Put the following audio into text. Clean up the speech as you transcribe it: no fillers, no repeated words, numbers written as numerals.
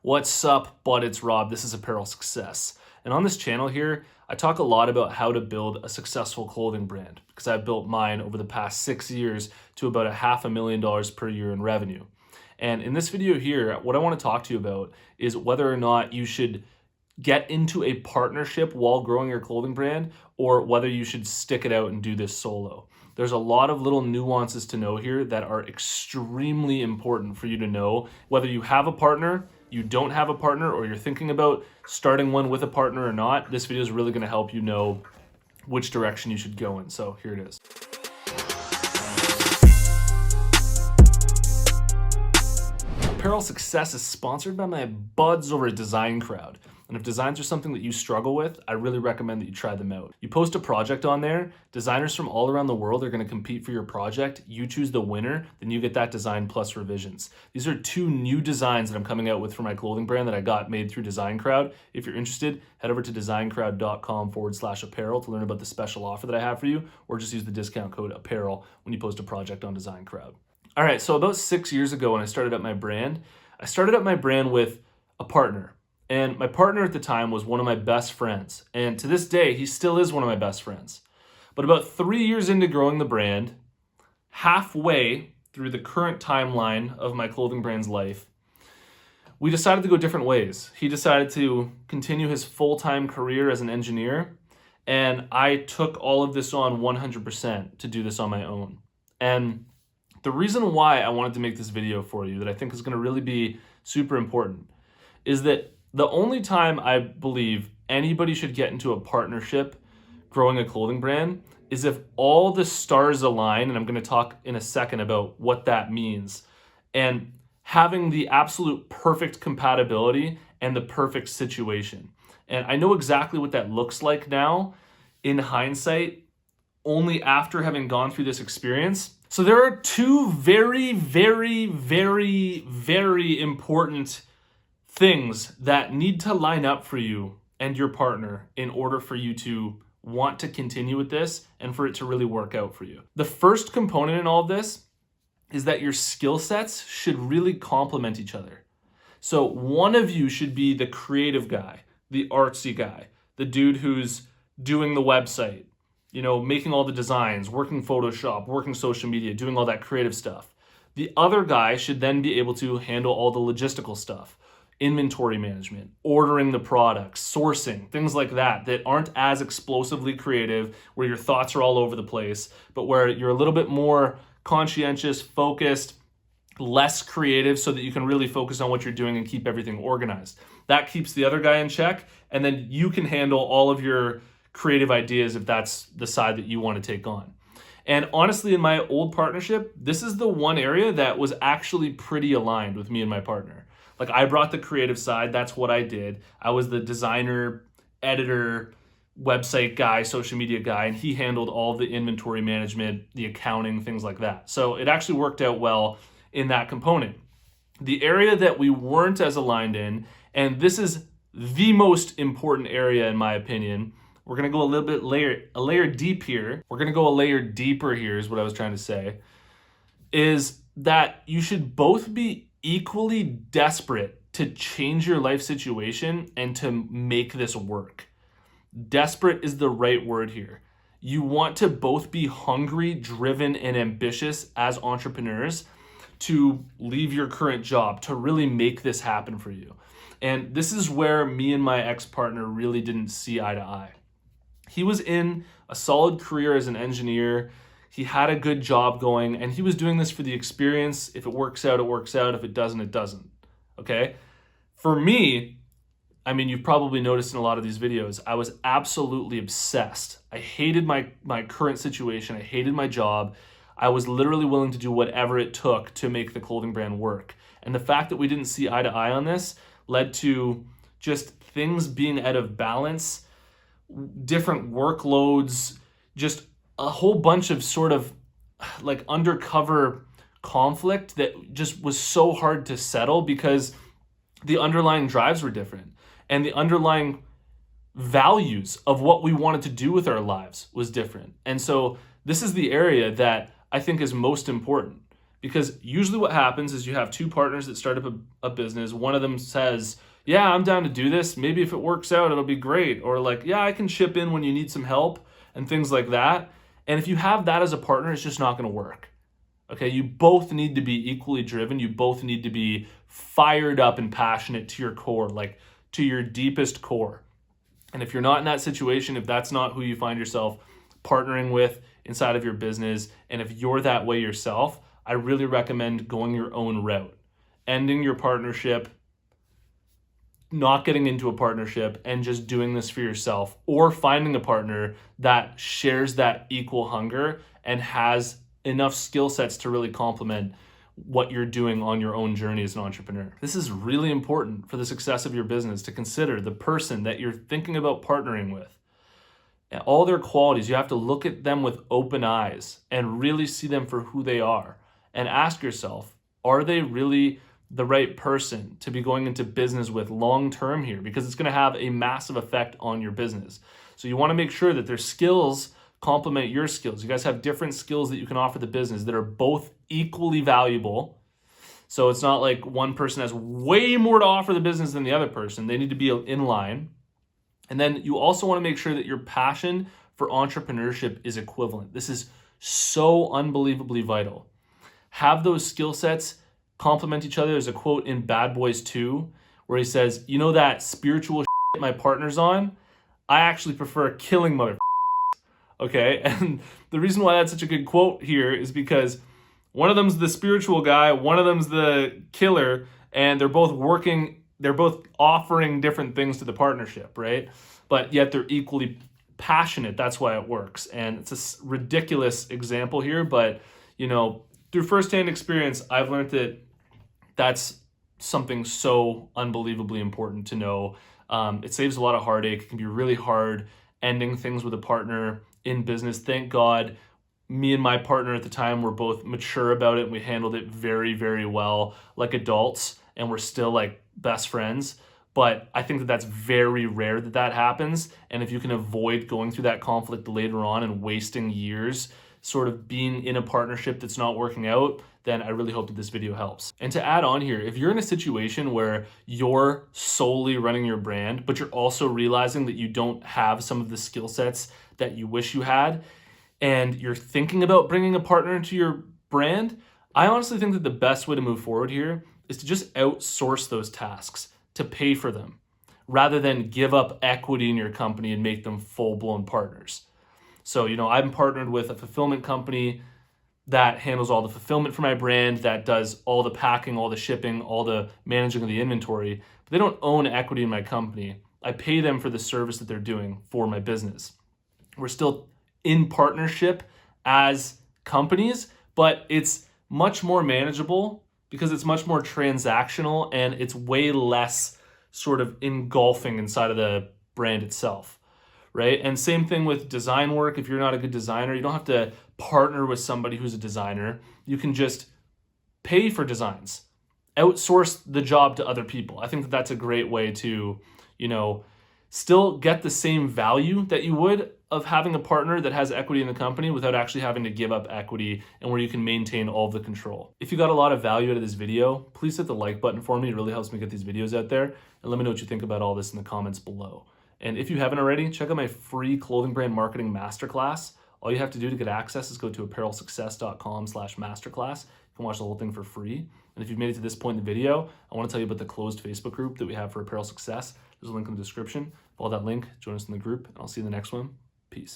What's up, bud? It's Rob. This is Apparel Success. And on this channel here, I talk a lot about how to build a successful clothing brand because I've built mine over the past 6 years to about $500,000 per year in revenue. And in this video here, what I want to talk to you about is whether or not you should get into a partnership while growing your clothing brand or whether you should stick it out and do this solo. There's a lot of little nuances to know here that are extremely important for you to know. Whether you have a partner, you don't have a partner, or you're thinking about starting one with a partner or not, this video is really going to help you know which direction you should go in. So here it is. Apparel Success is sponsored by my buds over at Design Crowd. And if designs are something that you struggle with, I really recommend that you try them out. You post a project on there, designers from all around the world are going to compete for your project. You choose the winner, then you get that design plus revisions. These are 2 new designs that I'm coming out with for my clothing brand that I got made through Design Crowd. If you're interested, head over to designcrowd.com/apparel to learn about the special offer that I have for you, or just use the discount code apparel when you post a project on Design Crowd. All right, so about 6 years ago when I started up my brand, with a partner. And my partner at the time was one of my best friends. And to this day, he still is one of my best friends. But about 3 years into growing the brand, halfway through the current timeline of my clothing brand's life, we decided to go different ways. He decided to continue his full-time career as an engineer, and I took all of this on 100% to do this on my own. And the reason why I wanted to make this video for you that I think is going to really be super important is that the only time I believe anybody should get into a partnership growing a clothing brand is if all the stars align, and I'm going to talk in a second about what that means, and having the absolute perfect compatibility and the perfect situation. And I know exactly what that looks like now in hindsight, only after having gone through this experience. So there are 2 very, very, very, very important things that need to line up for you and your partner in order for you to want to continue with this and for it to really work out for you. The first component in all of this is that your skill sets should really complement each other. So one of you should be the creative guy, the artsy guy, the dude who's doing the website, making all the designs, working Photoshop, working social media, doing all that creative stuff. The other guy should then be able to handle all the logistical stuff. Inventory management, ordering the products, sourcing, things like that aren't as explosively creative, where your thoughts are all over the place, but where you're a little bit more conscientious, focused, less creative, so that you can really focus on what you're doing and keep everything organized. That keeps the other guy in check, and then you can handle all of your creative ideas if that's the side that you want to take on. And honestly, in my old partnership, this is the one area that was actually pretty aligned with me and my partner. Like, I brought the creative side. That's what I did. I was the designer, editor, website guy, social media guy, and he handled all the inventory management, the accounting, things like that. So it actually worked out well in that component. The area that we weren't as aligned in, and this is the most important area in my opinion, we're going to go a little bit a layer deep here. We're going to go a layer deeper here is what I was trying to say, is that you should both be equally desperate to change your life situation and to make this work. Desperate is the right word here. You want to both be hungry, driven, and ambitious as entrepreneurs to leave your current job, to really make this happen for you. And this is where me and my ex-partner really didn't see eye to eye. He was in a solid career as an engineer. He had a good job going, and he was doing this for the experience. If it works out, it works out. If it doesn't, it doesn't. Okay? For me, you've probably noticed in a lot of these videos, I was absolutely obsessed. I hated my current situation. I hated my job. I was literally willing to do whatever it took to make the clothing brand work. And the fact that we didn't see eye to eye on this led to just things being out of balance, different workloads, just a whole bunch of sort of like undercover conflict that just was so hard to settle because the underlying drives were different and the underlying values of what we wanted to do with our lives was different. And so this is the area that I think is most important, Because usually what happens is you have two partners that start up a business. One of them says, yeah, I'm down to do this. Maybe if it works out, it'll be great. Or like, yeah, I can chip in when you need some help and things like that. And if you have that as a partner, it's just not going to work. Okay, you both need to be equally driven. You both need to be fired up and passionate to your core, like to your deepest core. And if you're not in that situation, if that's not who you find yourself partnering with inside of your business, and if you're that way yourself, I really recommend going your own route, ending your partnership, not getting into a partnership, and just doing this for yourself, or finding a partner that shares that equal hunger and has enough skill sets to really complement what you're doing on your own journey as an entrepreneur. This is really important for the success of your business, to consider the person that you're thinking about partnering with and all their qualities. You have to look at them with open eyes and really see them for who they are, and ask yourself, are they really the right person to be going into business with long term here? Because it's going to have a massive effect on your business. So you want to make sure that their skills complement your skills. You guys have different skills that you can offer the business that are both equally valuable. So it's not like one person has way more to offer the business than the other person. They need to be in line. And then you also want to make sure that your passion for entrepreneurship is equivalent. This is so unbelievably vital. Have those skill sets complement each other. There's a quote in Bad Boys 2 where he says, you know that spiritual shit my partner's on? I actually prefer killing mother. Okay, and the reason why that's such a good quote here is because one of them's the spiritual guy, one of them's the killer, and they're both offering different things to the partnership, right? But yet they're equally passionate. That's why it works. And it's a ridiculous example here, but through firsthand experience, I've learned that that's something so unbelievably important to know. It saves a lot of heartache. It can be really hard ending things with a partner in business. Thank God, me and my partner at the time were both mature about it, and we handled it very, very well, like adults, and we're still like best friends. But I think that that's very rare that happens. And if you can avoid going through that conflict later on and wasting years sort of being in a partnership that's not working out, then I really hope that this video helps. And to add on here, if you're in a situation where you're solely running your brand, but you're also realizing that you don't have some of the skill sets that you wish you had, and you're thinking about bringing a partner into your brand, I honestly think that the best way to move forward here is to just outsource those tasks, to pay for them, rather than give up equity in your company and make them full-blown partners. So, I'm partnered with a fulfillment company that handles all the fulfillment for my brand, that does all the packing, all the shipping, all the managing of the inventory, but they don't own equity in my company. I pay them for the service that they're doing for my business. We're still in partnership as companies, but it's much more manageable because it's much more transactional and it's way less sort of engulfing inside of the brand itself. Right? And same thing with design work. If you're not a good designer, you don't have to partner with somebody who's a designer. You can just pay for designs, outsource the job to other people. I think that that's a great way to, still get the same value that you would of having a partner that has equity in the company without actually having to give up equity, and where you can maintain all of the control. If you got a lot of value out of this video, please hit the like button for me. It really helps me get these videos out there. And let me know what you think about all this in the comments below. And if you haven't already, check out my free clothing brand marketing masterclass. All you have to do to get access is go to apparelsuccess.com/masterclass. You can watch the whole thing for free. And if you've made it to this point in the video, I want to tell you about the closed Facebook group that we have for Apparel Success. There's a link in the description. Follow that link, join us in the group, and I'll see you in the next one. Peace.